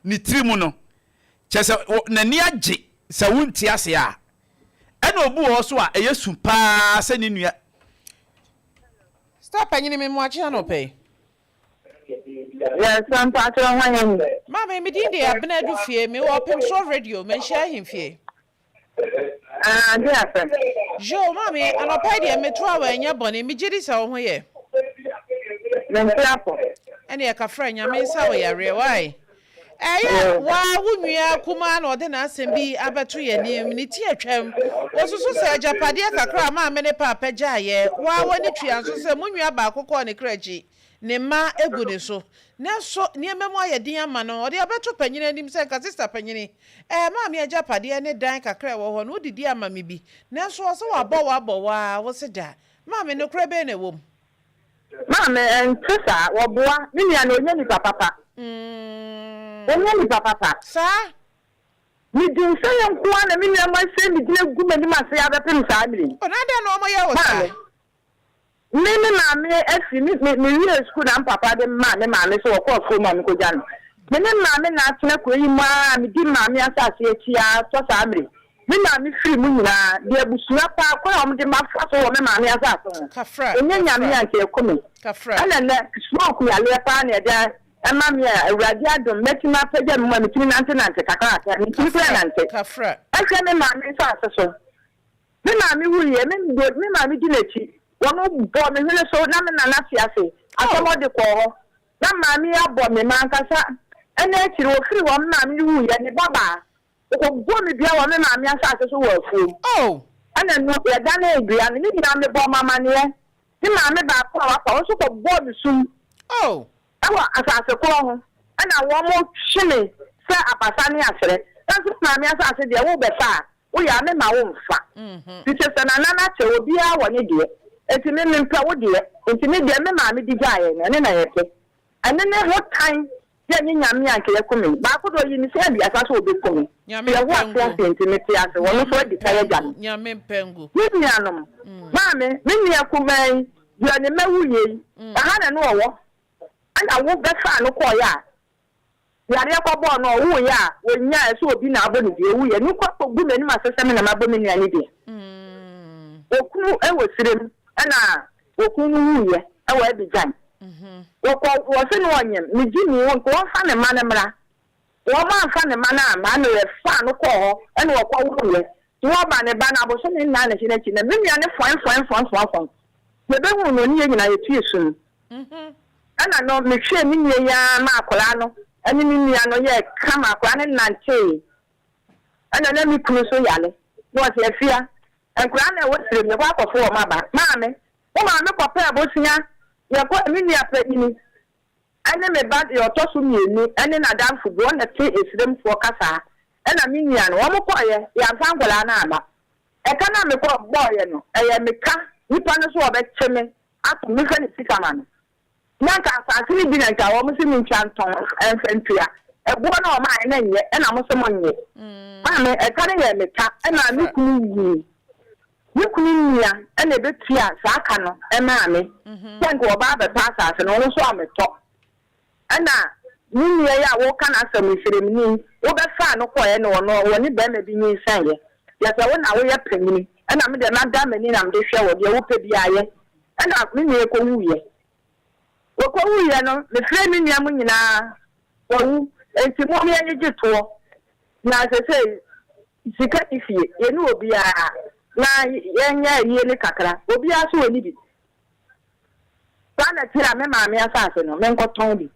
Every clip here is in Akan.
ni tirimu no chese na ni age se wunti ase a ena obu ho so a eyesu pa se ni nua stop anyini me mo achi na pay yes I'm part of one mama me din dey abena du fie me Opemsuo radio me share him fie yes jo mama anopa dey me to awa anya bone me gidi se wo ho ye Mentrapo. Ene ya kafra nyame nsa wo yare why wa wunua kuma na ode na asem bi abeto ye ni ti atwam osusu se ajapade kakra ma me ne papa gyaye wa woni twa so se munua ba akokọ ne kraji ne ma egu ne so na so ne memo aye din ama no ode abeto panyina nim se ka sister panyini ma me ajapade ne dan kakra wo ho no didi ama me bi na so so wa bọ wa wo se da ma me no kra be na wom Mama and Tessa, or boy, Minian, only papa. Only papa. Sir? We do say, I'm one, a million, my son, we didn't go and must say other things. I mean, but I don't know my Mimi, mammy, as you meet me, school and papa, the man, the man, so of course, for Mammy Kojan. Many mammy, not to ma, me, dear mammy, as I say, to family. Me mammy free muna de abusua pa kwa am de mafa so wo me mammy asa so kafra onye nyame anke komi kafra ana na smoke ya le pa na de mammy awrade adom metima pagya me mammy timi nante kakaka ni timi nante kafra aka me mammy sa so me mammy wuye me mammy di nachi wono bo me hwele so na me nana fiase asomo de ko ho na mammy abo me mankasa ene akiri wo free wo mammy wuye ne baba o go mi bia wa me ma mi asa so wo afu oh ana no ya da na ebia ni na me bo mama ne ni ma me ba ko wa ko so ko bo mi sum oh awa asase ko ho ana wo mo hwene sa apasa ne asere so ma mi asa de wo be fa wo ya me ma wo mfa ti se na na che obi a wo ne de enti me mpa wo de enti me de me ma me di jaye ne na yeke ane ne ho time ya ni nyame anke yakumi ba ko do yi ni se bia sa so obi kumi nyame ya wa sentiment ya se wono so di kaya jan nyame mpengu ni nianom maame me nia kuman ya ne mawuye aha na no wo ana wo be fa no ko ya yare ko bo no wo ya wonya so obi na abo ni de wuye ni ko gu mani ma seseme na mabo me nia ni de okunu ewo sirem ana okunu wuye ewo bi jan wo se no onyem mi gi mi won ko fa ne ma ne mra wo ma fa ne ma na ma no ye fa no ko ho ene wo ko wo ye wo ba ne ba na bo so ne na ne chi na mi mi ane fon me be hu no ni ye nyina ye tu esu ana no me hwe mi nye ya ma akola no ene mi mi ano ye kama akola ne nante ana na mi kunu so yale no se afia akola na wo sire me kwa akofo wo ma ba ma me ko pa bo sunya ya ko mi ni apedini ane me bad yo to so mienu ane na dan fugo na te esrem fo kasa ena mi nia no wo mo ko ye ya san gola na ama e kana me ko boy no e ye me ka nipa no so obe cheme atu mi fa ni sika man na ka asiri bi na ka wo mo si mi chanton enfentua e bo na o ma na nye ena mo so mo nye ma me e kana ye me ka ena mi kunu yi ni kunya ene betia sa aka no e ma me tanko oba be pasa se no so ameto ana ninya ya wo kana asam firemni wo be fa no ko ye no woni be ma bi nyi san ye ya se wo na wo ye panyini ana me de na da mani na me de hwe wo de wo pe bi aye ana me ne ko wuye wo ko wuye no me fre mi nia mu nyina wo enti mo me ye gito na se sika ifie ye no obi a na yenya yie ne kakra obi aso oni bi bana tira me maame asase no me nkoton bi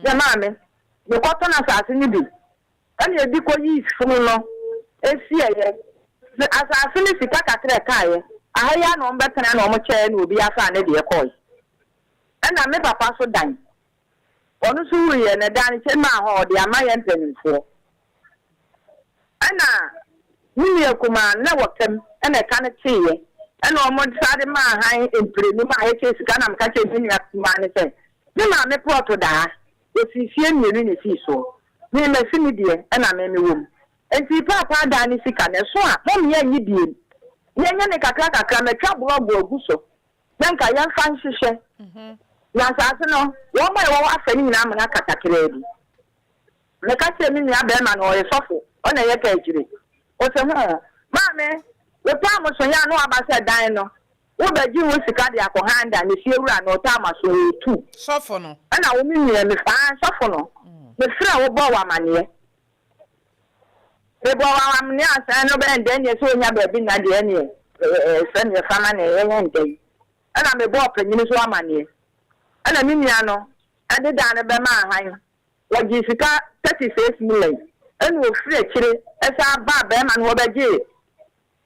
de maame me koton asase ni bi ani ebi ko yi funu no esieye asase ni sika kakra kaaye ahaya no mbetena na omoche na obi afa ne de ekoi ana me papa so dan onu so wuye ne dan che ma ho de amaye mpanimfo ana ni ekuma na wokem ene ka ne tiye ene omo sade ma han emprenu ma he kesi kana mka che ni akuma ne se ni ma me poto da ofifie mienu ne fi so ni me fini die ena me wom enti papa da ni sika ne so a mo me yi die nye ne kakra me twa blog oguso nka yan fan hihye na saase no wo ma wo afani na amana katakra bi me ka che mi nia be ma no ye sofo o na ye ka ejire o se ho ma me we pa mo so ya no abase dan no wo ba ji wo sika de akohanda ne fie wura no ta ma so tu sofo no ana wo mi nia me fa sofo no me fra wo bo wa mane e bo wa mane asa no be nden ne so nya ba bi na de ne se ne fa ma ne ye nden ana me bo panyin so amane ana mi nia no ade da ne be ma han waji sika 36 million enu ofri akire esa ba be ma no be je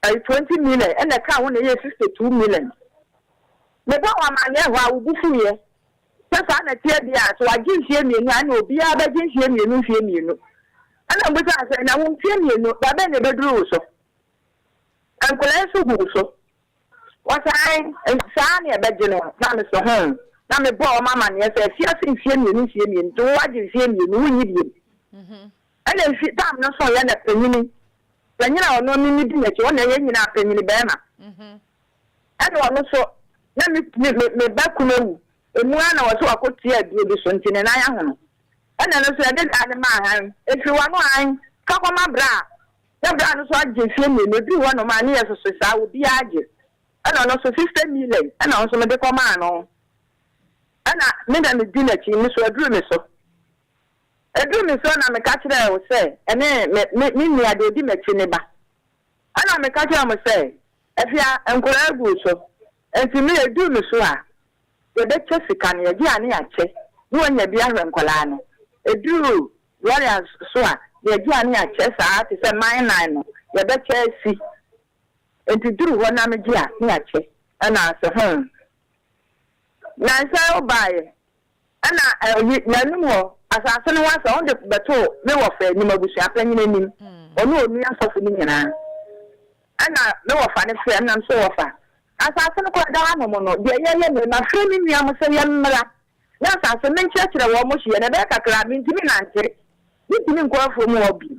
20 million ena ka wo ne 62 million me ba wa mane ho a wubufu ye sasa na tie dia so waji hie mienu ana obi a ba je hie mienu ana mbo sa se na wo hie mienu ba be ne beduru so ankole so gu so wasai sa ne be je no na me so ho na me bo mama ne se fia se hie mienu to waji hie mienu wo nyi die ana fi dam no so ya na penyini penyina ono mi di nechi ona ye nyina penyini be ma ana ono so na me ba kunowu emu ana wo so akotie aduro bi so ntine na ya hono ana no so ya de ade ma han efi wa no an ka kwa ma bra na bra no so age fie me no bi wo no ma ne yeso so sa wo bi age ana no so 50 million ana ono so me de kwa ma no ana me da me di nechi mi so aduro me so edu mi so na me ka kire wo se ene me ni ade odi mechi ne ba ana me ka kire mo se efia enkora agu so enti me edu mi so a ye be che sika ne ye gi ane ache ni wonya bi ahwe nkola no edu warriors so a ye gi ane ache saa ti se mine nine no ye be che si enti duru ho na me gi a ne ache ana se na sai obaye ana na numo asase no wasa on de beto me wo fa ni mabusu apanyina nim onu onu asofo ni nyina ana me wo fa ne fe na so wo fa asase no ko da ha mo no de ye me na fe ni nua mo se ye mmra na asase me nkyekere wo mo hye na be kakra mi ntimi na nkere ni timi nko afo mu obi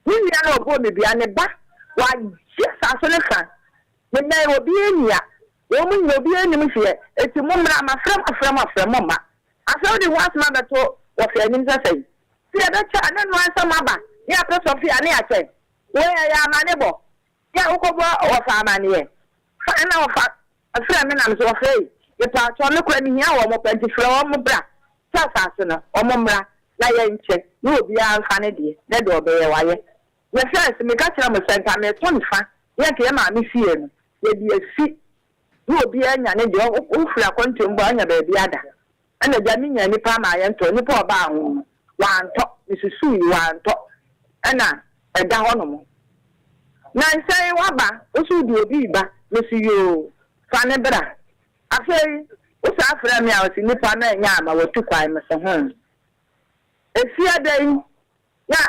ni nua na obo me bia ne ba wa ji asase ne fa me na obi enia wo mu nyo obi eni mo hye eti mo mmra ma frem ma aso di was ma beto wo fe nim se sei ti e be cha na no ansa maba ya pro sofia ne ache we ya amane bo ya ukobo wo fa amane ye fa na wo fa afra me na me so fe ye pa cho me kwa ni hia wo mo penti fra wo mo bra sa sa se no o mo mra na ye nche ni obi a fa ne de na de obe ye waye ye first me ka kira mo senta me to nfa ye ke ma me fie no ye bi afi ni obi anya ne de o fura kontom bo anya ba bi ada ana jami nya ni pa ma yento ni pa ba hu wanto isusu yi wanto ana eda hono mo na sai waba osu di obi ba mesu yo fa ne bra afei o sa afra mi a o si ni pa na nya ma wo tu kwai me so hu efi adai ya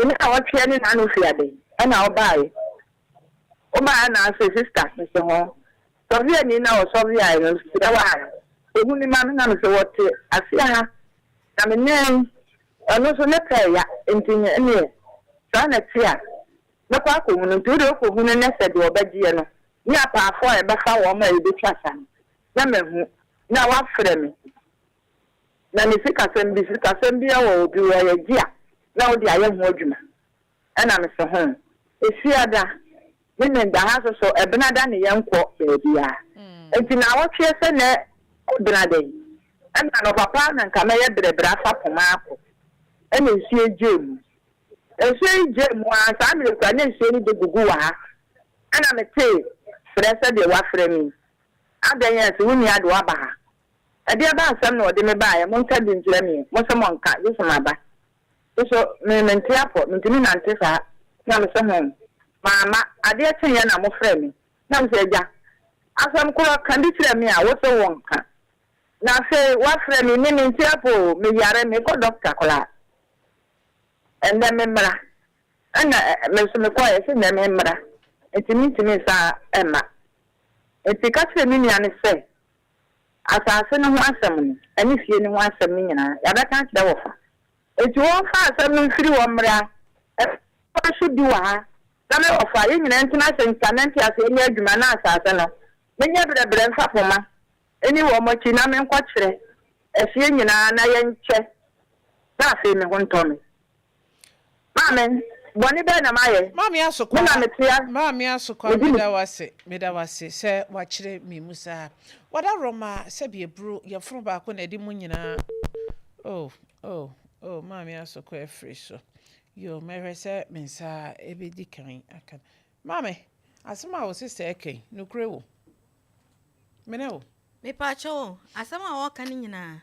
ni a wo twe ni na no fi adai ana o bai o ma na se sister me so hu so vi ni na o so vi ai no si da wa ehu ni ma na se wote afia ha na me nen ono so ne pa ya entinye ene sa na tia na kwa ko hunu tu do ko hunu ne se de obagie no ni apa afo e be fa wo ma e be twasa na me hu na wa frɛ me na ni sika sem bi awo obi wo ya gia na wo di aye hu adwuma ana me se hu efiada ni ne da ha so e benada ne yenko be bia enti na wo twe se ne Brade. And no papa and Camaya Brebrasa Pomaco. And you see Jim. And say Jim was I'm the Granation de Gugua. And I'm a tea. Fresa de Wafremi. And then yes, we had Wabaha. A dear Bassam or de me buy a mountain in Jeremy. What's a monk? This is my back. So, Mentia, Mintin Antissa. Now, some home. Mamma, I dare say, I'm a friend. Now, say, ja. As I'm called Candice me, I was a wonka. Na say what friend me ntiapo me yare me ko doctor kola and then memra and me so me ko e se na memra etimi sa emma etika se me nya ne se asase no ho asem ni ani fie ni ho asem ni nyina ya ba kan kire wo fa eti wo fa asem no firi wo mra e so di wa ha na me wo fa ye nyina ntina se ntananti ase ni adwuma na asase no me nya bre mfa poma eni wo mo chi na me nkwa kire efie nyina na ye nche na afi me ho ntome Mame, boni be na maye. Mami asokwa. Na metia. Mami asokwa meda wase se wachire mi musa. Wada roma se bi ebru ye funu ba ko na edi mu nyina. Oh, mami asokwa free so. Yo, mere se mensa ebedi kan aka. Mami, asema wo sister eken, nukure wo. Mene wo. Me pacho, asema wo kan nyina.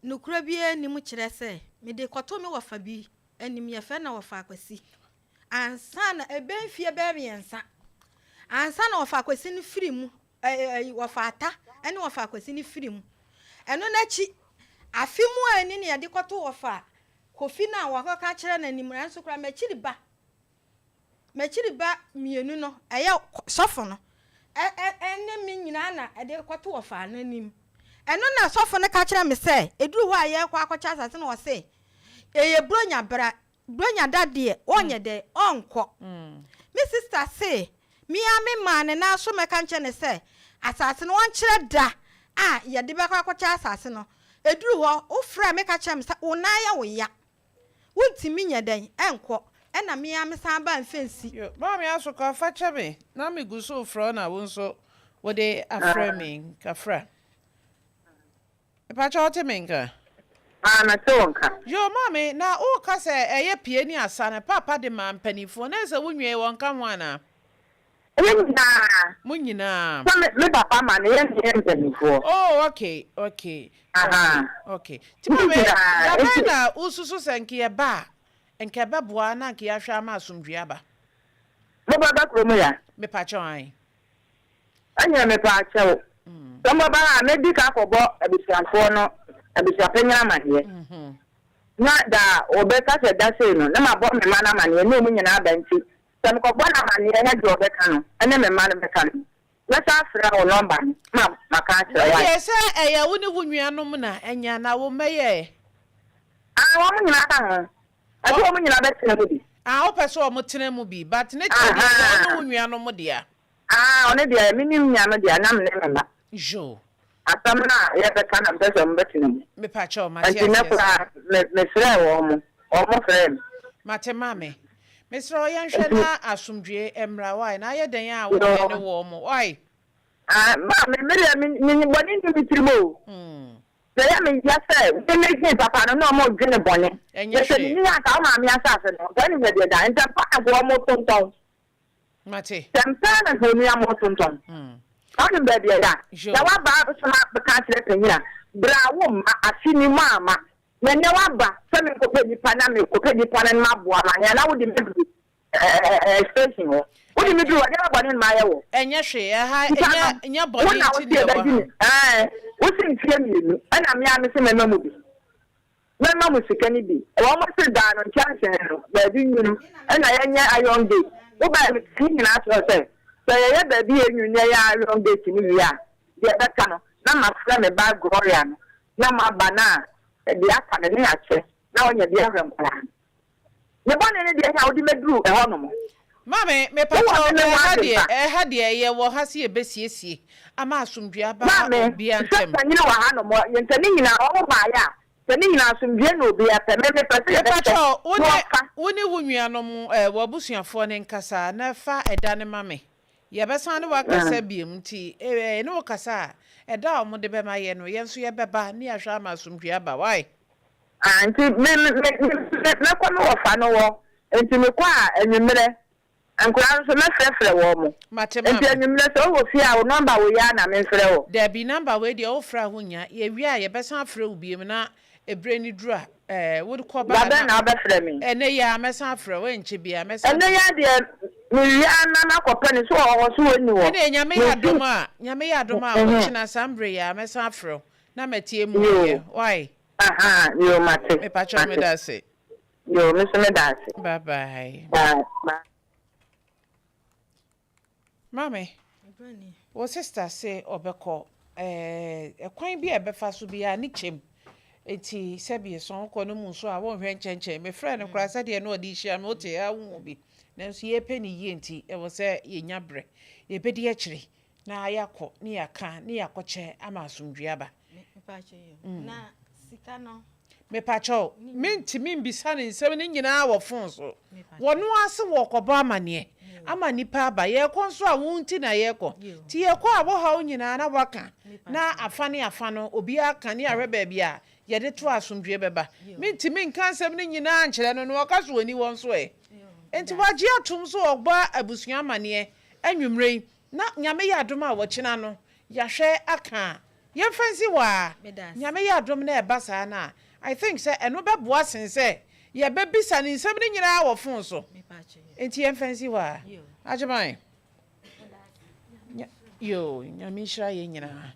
Nukure bie ni mu kire se, me de kwato me wafa bi, anim ye fe na wafa akwasi. Ansa na ebenfie be miensa. Ansa na wafa akwasi ni firi mu, wafa ata, ene wafa akwasi ni firi mu. Eno na chi afi mu ani ne ye de kwato wafa. Kofi na wakaka kire na anim ranso kra mechiri ba mienu no, eye sofo no. Ene mi nyina na ede kwato wafa na anim. Eno na sofo ne ka kire me se eduru ho aye kwa akwacha asase na wo se eye bronya dade onye de onko me sister say me ame man na so me ka nche ne se asase no won kire da ye de be kwa akwacha asase no eduru ho wo fra me ka kire me se una ya wo ya wontimi nya den enko ena me ame san ba mfensi yo ba me aso ka fa chebe na me guso fra na wo nso wo de afra me ka fra Pacha otemenka. Na tonka. Yo mami na o ka se eye pie ni asa na papa de ma mpanifo na se wonwe won ka ho ana. Munyina. Me papa ma na ye mpanifo. Oh okay. Aha. Okay. Ti mami ya na ususu senke ye ba. Enke ba boa na nke ya hwa ma asomdwe aba. Mo ba ba kromo ya. Me pacha an. Anya me pacha o. Somba ba na di ka kobo abisiafo no abisiapenya amane na da obeka se da se no na mabo me mana amane no mu nyina abanti sam kobo na amane ya di obeka no ene me mana beka no na sa afra o number ma maka kire wa ye se eye woni wunnuanom na enya na wo meye wo mu nyina ka ho ati wo mu nyina betena mu bi wo pese wo mutena mu bi but ne ti wo wunnuanom dia one dia minim nyama dia na me me Jo. Atamna ya beka na mpesa mbetena mu. Me pacha o Matias. Ati na me frɛ wo mo. O mo frɛ. Mate mame. Me sro yan hwɛ na asomdwe emra wai na ye den a wo ne wo mo. Wai. Me boni ni bitirimo. Ya me ya sɛ, me ni papa no mo dwene boni. Enye hwe. Ni aka ma me asase no. Bani me de da, nta pa agwo mo tonton. Mate. Sempa na go ni mo tonton. Onu baby ya. Ya wa ba so na be ka kire penyina. Bra wo ma afini mama. Na ne wa ba se me ko pedi pa na me ko pedi pa na ma boa ma ya na wo di me station wo. Wo di me du wa na ba ni ma ya wo. Enye hwe ha enya body ti de wa. Wo si ntie mi ana me ame se me mamu bi. Me mamu sikani bi. Wo mo se da no chance no. Ba di nyunu. Ana ya nya ayon day. Wo ba me tin na so se. So ye baby enyu ya long date ni ya de beka no na ma fra me ba gloria no na ma ba na de aka ne ache na onye de ahwe nkwa ne bone ne de ya odi meduru e hono mo mame me pacho ha de ye wo ha se ebesiesie ama asomdwe aba obi antem mame nyina wa ha no mo ye ntani nyina o ma ya tani nyina asomdwe no obi ate me pese pacho woni wunnuanom wo busuafo ne nkasa na fa eda ne mame ye besan ne wakasa biem ti ne wakasa eda omo de be ma ye no ye nso ye beba ne ahwa ma asomdwe aba why anti me kwa no wafa no wo enti me kwa enwumere ankura nso me frefre wo mo enti enwumere so wo fi a wo number wo ya na me frɛ wo there be number we de wo fra ho nya ye wi a ye besan frɛ wo biem na ebre ni dura wo ko ba na be frɛ me ene ya mesan frɛ wo enche bia mesan ene ya de ya na kopani so o so oni wo ene nyame ya doma wo china sambre ya mesan frɛ na matie mu ye why yo mate me pacho me da se yo me so me da se bye bye mame wo sister say obeko ekwan bi ebefa so bia ni chem eti sebi so ko no mu so a wo hwe nchenchem me friend no kra se de no odi hia me ote ya wo bi nanso ye pe ni ye nti e wo se ye nya bre ye be de akire na yakọ ni yaka ni yakoche ama asomdwe aba na sika no me pacho minti min bisa ne nsɛm ne nyinaa wɔ phone so wɔno ase wɔ kɔbɔ amane ama nipa ba ye konso a wonti na ye ko ti ye ko abo ha nyinaa na waka na afa no obi aka ne areba bia ye de to asomdwe beba minti min kan nsɛm ne nyinaa nkyerɛ no no ɔka so woni won so enti wagye atom so ɔgba abusua amane anwumre na nyame yɛ adom a wɔkyena no yahwɛ aka ye fancy wa nyame yɛ adom na ɛba saa na I think say eno beboa sen say ye bebisa ne nsɛm ne nyinaa wɔ phone so enti ye fancy wa ajeman yo nyame hira ye nyinaa